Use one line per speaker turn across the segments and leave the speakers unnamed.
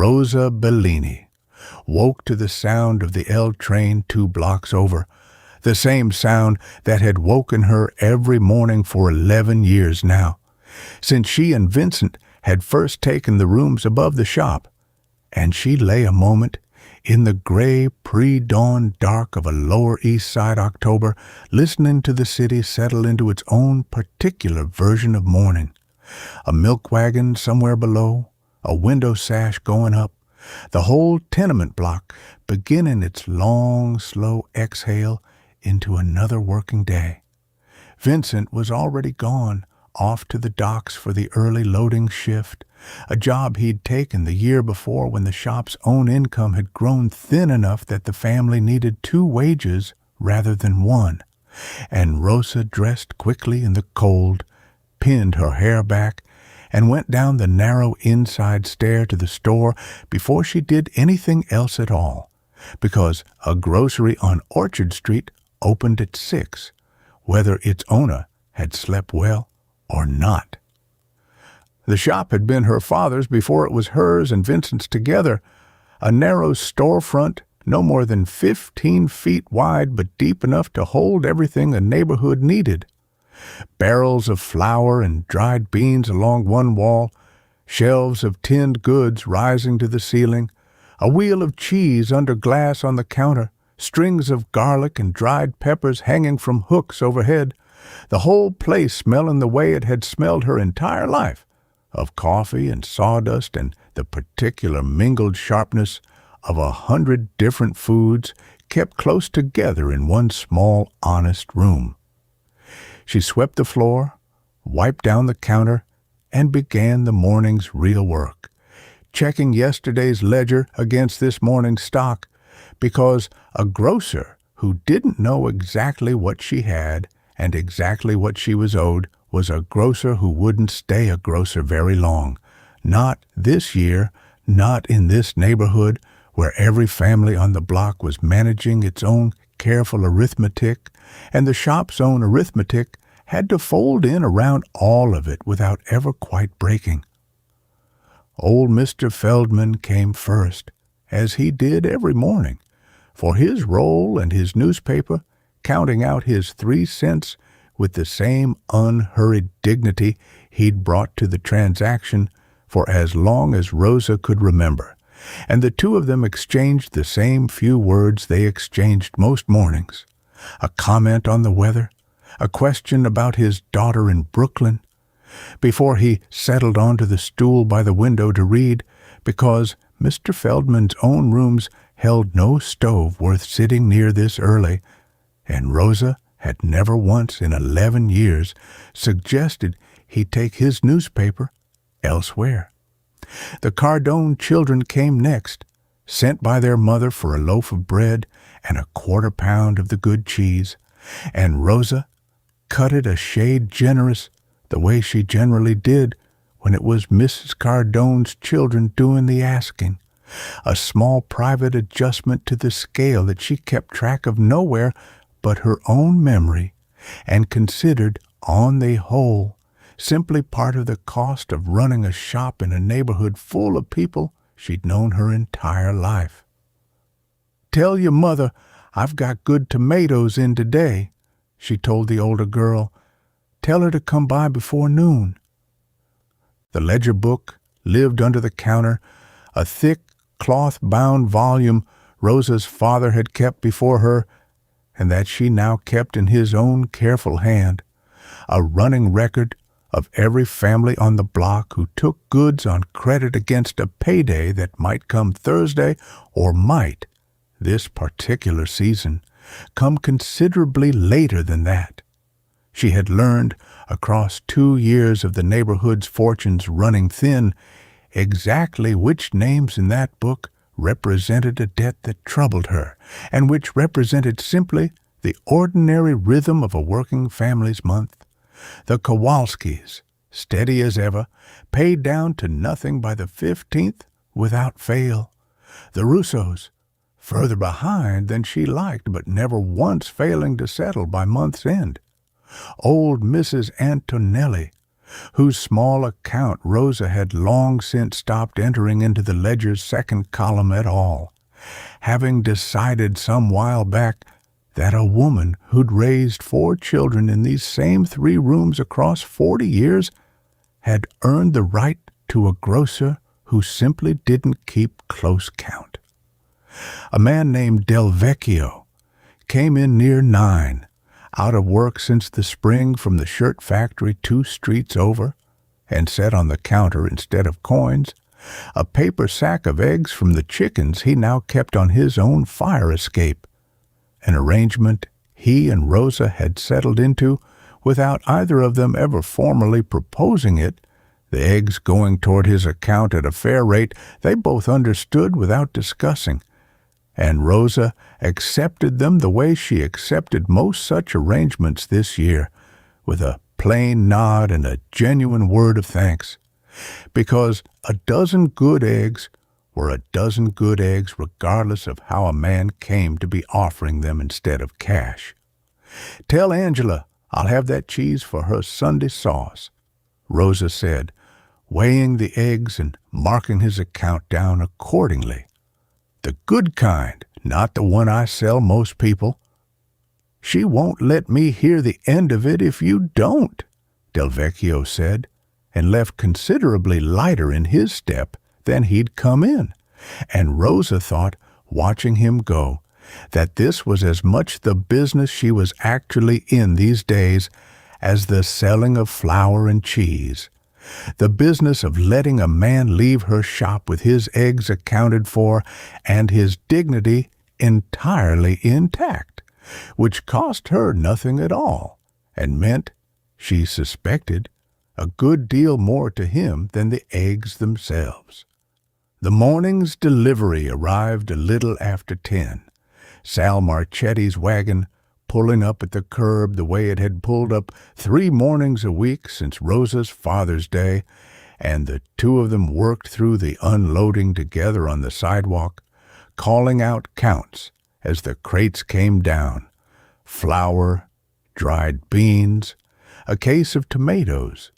Rosa Bellini, woke to the sound of the L train 2 blocks over, the same sound that had woken her every morning for 11 years now, since she and Vincent had first taken the rooms above the shop, and she lay a moment in the gray pre-dawn dark of a Lower East Side October, listening to the city settle into its own particular version of morning. A milk wagon somewhere below, a window sash going up, the whole tenement block beginning its long, slow exhale into another working day. Vincent was already gone, off to the docks for the early loading shift, a job he'd taken the year before when the shop's own income had grown thin enough that the family needed 2 wages rather than 1. And Rosa dressed quickly in the cold, pinned her hair back, and went down the narrow inside stair to the store before she did anything else at all, because a grocery on Orchard Street opened at 6, whether its owner had slept well or not. The shop had been her father's before it was hers and Vincent's together, a narrow storefront no more than 15 feet wide but deep enough to hold everything a neighborhood needed. Barrels of flour and dried beans along one wall, shelves of tinned goods rising to the ceiling, a wheel of cheese under glass on the counter, strings of garlic and dried peppers hanging from hooks overhead, the whole place smelling the way it had smelled her entire life, of coffee and sawdust and the particular mingled sharpness of 100 different foods kept close together in one small, honest room. She swept the floor, wiped down the counter, and began the morning's real work, checking yesterday's ledger against this morning's stock, because a grocer who didn't know exactly what she had and exactly what she was owed was a grocer who wouldn't stay a grocer very long. Not this year, not in this neighborhood where every family on the block was managing its own careful arithmetic, and the shop's own arithmetic had to fold in around all of it without ever quite breaking. Old Mr. Feldman came first, as he did every morning, for his roll and his newspaper, counting out his 3 cents with the same unhurried dignity he'd brought to the transaction for as long as Rosa could remember, and the 2 of them exchanged the same few words they exchanged most mornings, a comment on the weather, a question about his daughter in Brooklyn, before he settled onto the stool by the window to read, because Mr. Feldman's own rooms held no stove worth sitting near this early, and Rosa had never once in 11 years suggested he take his newspaper elsewhere. The Cardone children came next, sent by their mother for a loaf of bread and a 1/4 pound of the good cheese, and Rosa cut it a shade generous, the way she generally did when it was Mrs. Cardone's children doing the asking, a small private adjustment to the scale that she kept track of nowhere but her own memory, and considered, on the whole, simply part of the cost of running a shop in a neighborhood full of people she'd known her entire life. "Tell your mother I've got good tomatoes in today," she told the older girl. "Tell her to come by before noon." The ledger book lived under the counter, a thick, cloth-bound volume Rosa's father had kept before her, and that she now kept in his own careful hand, a running record of every family on the block who took goods on credit against a payday that might come Thursday or might, this particular season, come considerably later than that. She had learned, across 2 years of the neighborhood's fortunes running thin, exactly which names in that book represented a debt that troubled her, and which represented simply the ordinary rhythm of a working family's month. The Kowalskis, steady as ever, paid down to nothing by the 15th without fail. The Russos, further behind than she liked, but never once failing to settle by month's end. Old Mrs. Antonelli, whose small account Rosa had long since stopped entering into the ledger's second column at all, having decided some while back that a woman who'd raised 4 children in these same 3 rooms across 40 years had earned the right to a grocer who simply didn't keep close count. A man named Del Vecchio came in near 9, out of work since the spring from the shirt factory 2 streets over, and set on the counter instead of coins a paper sack of eggs from the chickens he now kept on his own fire escape, an arrangement he and Rosa had settled into without either of them ever formally proposing it, the eggs going toward his account at a fair rate they both understood without discussing, and Rosa accepted them the way she accepted most such arrangements this year, with a plain nod and a genuine word of thanks, because a dozen good eggs were a dozen good eggs regardless of how a man came to be offering them instead of cash. "Tell Angela I'll have that cheese for her Sunday sauce," Rosa said, weighing the eggs and marking his account down accordingly. "The good kind, not the one I sell most people." "She won't let me hear the end of it if you don't," Del Vecchio said, and left considerably lighter in his step than he'd come in, and Rosa thought, watching him go, that this was as much the business she was actually in these days as the selling of flour and cheese, the business of letting a man leave her shop with his eggs accounted for and his dignity entirely intact, which cost her nothing at all, and meant, she suspected, a good deal more to him than the eggs themselves. The morning's delivery arrived a little after 10, Sal Marchetti's wagon pulling up at the curb the way it had pulled up 3 mornings a week since Rosa's Father's Day, and the 2 of them worked through the unloading together on the sidewalk, calling out counts as the crates came down: flour, dried beans, a case of tomatoes,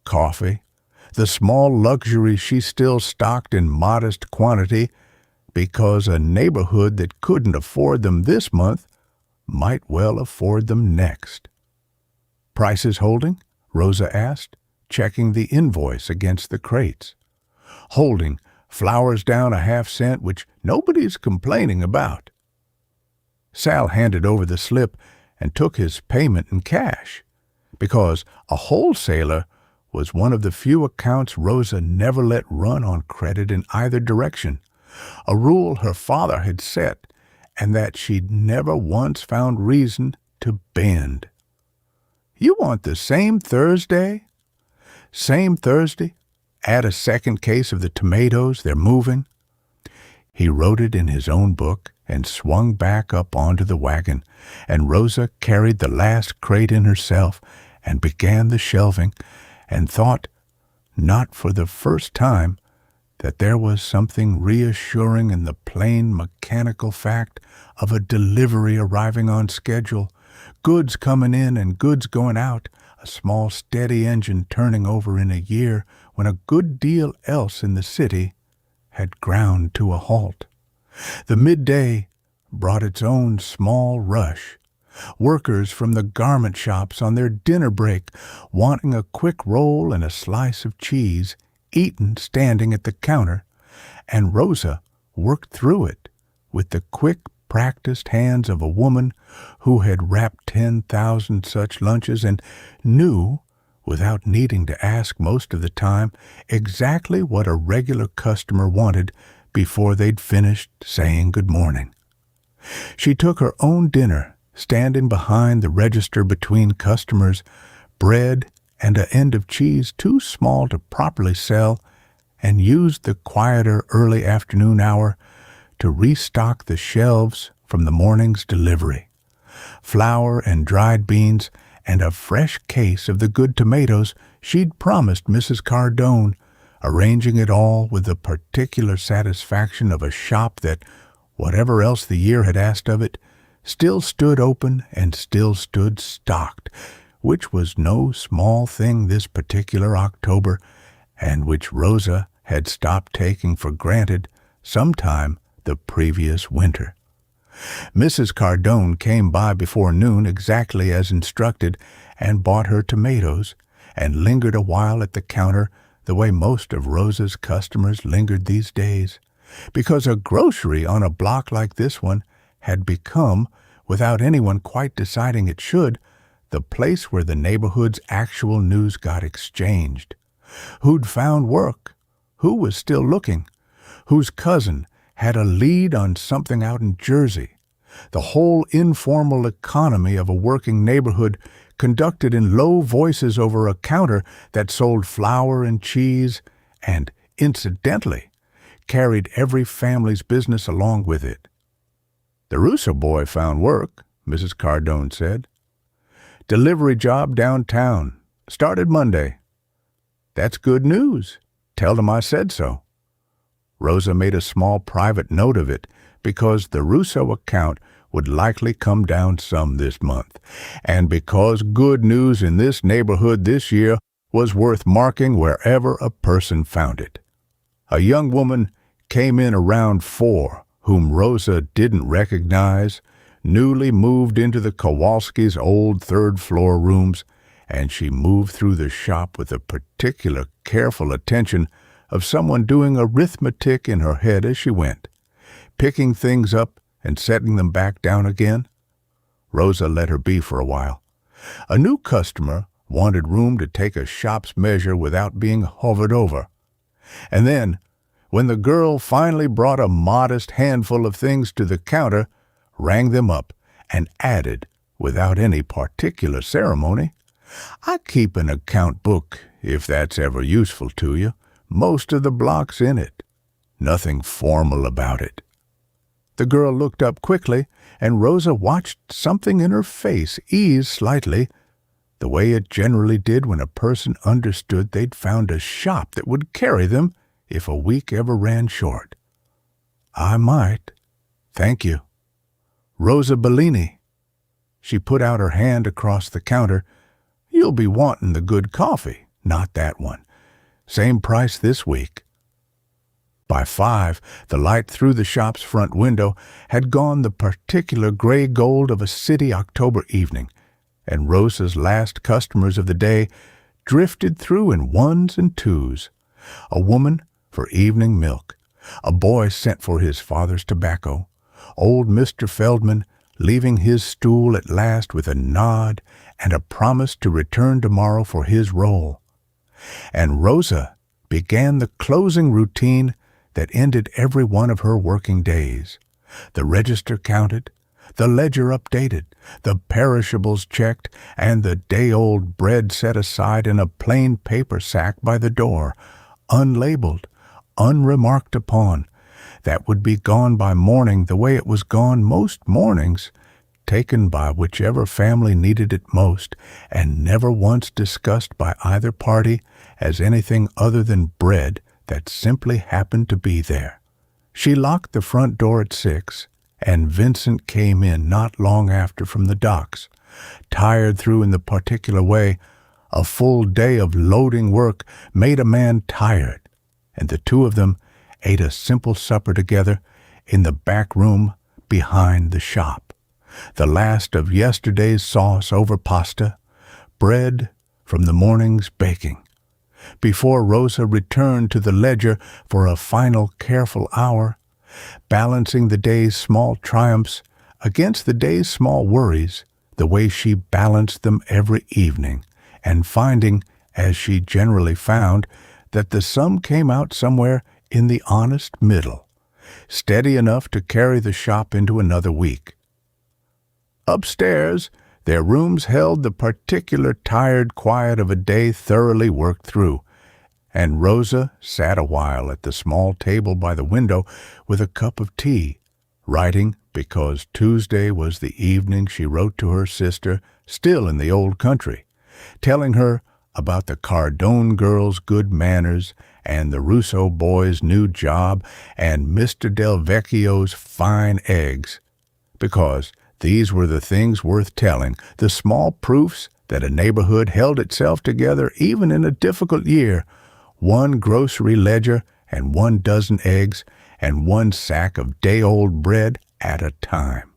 coffee, the small luxuries she still stocked in modest quantity because a neighborhood that couldn't afford them this month might well afford them next. "Prices holding?" Rosa asked, checking the invoice against the crates. "Holding. Flour's down a half-cent, which nobody's complaining about." Sal handed over the slip and took his payment in cash, because a wholesaler was one of the few accounts Rosa never let run on credit in either direction, a rule her father had set and that she'd never once found reason to bend. "You want the same Thursday?" "Same Thursday. Add a second case of the tomatoes they're moving." He wrote it in his own book and swung back up onto the wagon, and Rosa carried the last crate in herself and began the shelving, and thought, not for the first time, that there was something reassuring in the plain mechanical fact of a delivery arriving on schedule, goods coming in and goods going out, a small steady engine turning over in a year when a good deal else in the city had ground to a halt. The midday brought its own small rush, workers from the garment shops on their dinner break wanting a quick roll and a slice of cheese, eaten standing at the counter, and Rosa worked through it with the quick, practiced hands of a woman who had wrapped 10,000 such lunches and knew, without needing to ask most of the time, exactly what a regular customer wanted before they'd finished saying good morning. She took her own dinner, standing behind the register between customers, bread and an end of cheese too small to properly sell, and used the quieter early afternoon hour to restock the shelves from the morning's delivery. Flour and dried beans and a fresh case of the good tomatoes she'd promised Mrs. Cardone, arranging it all with the particular satisfaction of a shop that, whatever else the year had asked of it, still stood open and still stood stocked, which was no small thing this particular October, and which Rosa had stopped taking for granted sometime the previous winter. Mrs. Cardone came by before noon exactly as instructed and bought her tomatoes, and lingered a while at the counter the way most of Rosa's customers lingered these days, because a grocery on a block like this one had become, without anyone quite deciding it should, the place where the neighborhood's actual news got exchanged. Who'd found work? Who was still looking? Whose cousin had a lead on something out in Jersey? The whole informal economy of a working neighborhood conducted in low voices over a counter that sold flour and cheese and, incidentally, carried every family's business along with it. "The Rosa boy found work," Mrs. Cardone said. "Delivery job downtown. Started Monday." "That's good news. Tell them I said so." Rosa made a small private note of it because the Russo account would likely come down some this month, and because good news in this neighborhood this year was worth marking wherever a person found it. A young woman came in around 4 whom Rosa didn't recognize, newly moved into the Kowalski's old third-floor rooms, and she moved through the shop with a particular careful attention of someone doing arithmetic in her head as she went, picking things up and setting them back down again. Rosa let her be for a while. A new customer wanted room to take a shop's measure without being hovered over. And then, when the girl finally brought a modest handful of things to the counter, rang them up, and added, without any particular ceremony, "I keep an account book, if that's ever useful to you. Most of the block's in it. Nothing formal about it." The girl looked up quickly, and Rosa watched something in her face ease slightly, the way it generally did when a person understood they'd found a shop that would carry them if a week ever ran short. "I might. Thank you. Rosa Bellini." She put out her hand across the counter. "You'll be wanting the good coffee, not that one. Same price this week." By 5, the light through the shop's front window had gone the particular gray gold of a city October evening, and Rosa's last customers of the day drifted through in 1s and 2s. A woman for evening milk, a boy sent for his father's tobacco, old Mr. Feldman leaving his stool at last with a nod and a promise to return tomorrow for his roll. And Rosa began the closing routine that ended every one of her working days. The register counted, the ledger updated, the perishables checked, and the day-old bread set aside in a plain paper sack by the door, unlabeled, unremarked upon, that would be gone by morning the way it was gone most mornings, taken by whichever family needed it most, and never once discussed by either party as anything other than bread that simply happened to be there. She locked the front door at 6, and Vincent came in not long after from the docks, tired through in the particular way. A full day of loading work made a man tired, and the two of them ate a simple supper together in the back room behind the shop. The last of yesterday's sauce over pasta, bread from the morning's baking, before Rosa returned to the ledger for a final careful hour, balancing the day's small triumphs against the day's small worries, the way she balanced them every evening, and finding, as she generally found, that the sum came out somewhere in the honest middle, steady enough to carry the shop into another week. Upstairs, their rooms held the particular tired quiet of a day thoroughly worked through, and Rosa sat a while at the small table by the window with a cup of tea, writing because Tuesday was the evening she wrote to her sister, still in the old country, telling her about the Cardone girl's good manners and the Russo boy's new job and Mr. Del Vecchio's fine eggs, because these were the things worth telling, the small proofs that a neighborhood held itself together even in a difficult year, one grocery ledger and 1 dozen eggs and 1 sack of day-old bread at a time.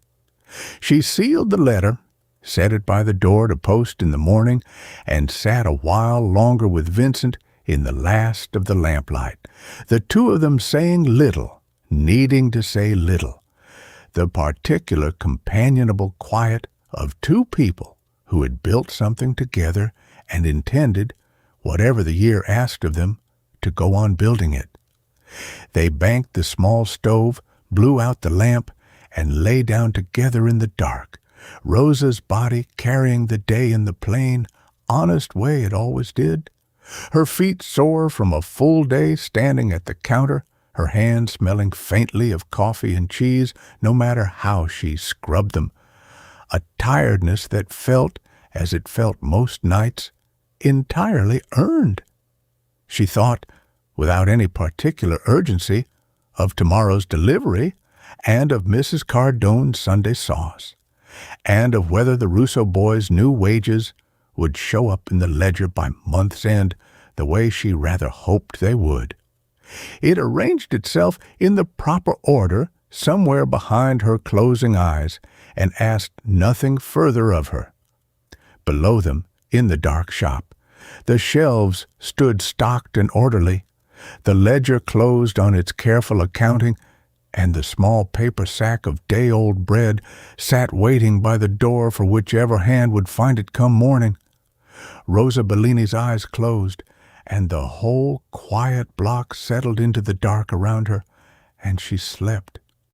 She sealed the letter, set it by the door to post in the morning, and sat a while longer with Vincent in the last of the lamplight, the two of them saying little, needing to say little, the particular companionable quiet of two people who had built something together and intended, whatever the year asked of them, to go on building it. They banked the small stove, blew out the lamp, and lay down together in the dark, Rosa's body carrying the day in the plain, honest way it always did, her feet sore from a full day standing at the counter, her hands smelling faintly of coffee and cheese no matter how she scrubbed them, a tiredness that felt, as it felt most nights, entirely earned. She thought, without any particular urgency, of tomorrow's delivery, and of Mrs. Cardone's Sunday sauce, and of whether the Russo boys' new wages would show up in the ledger by month's end the way she rather hoped they would. It arranged itself in the proper order somewhere behind her closing eyes and asked nothing further of her. Below them, in the dark shop, the shelves stood stocked and orderly, the ledger closed on its careful accounting, and the small paper sack of day-old bread sat waiting by the door for whichever hand would find it come morning. Rosa Bellini's eyes closed, and the whole quiet block settled into the dark around her, and she slept.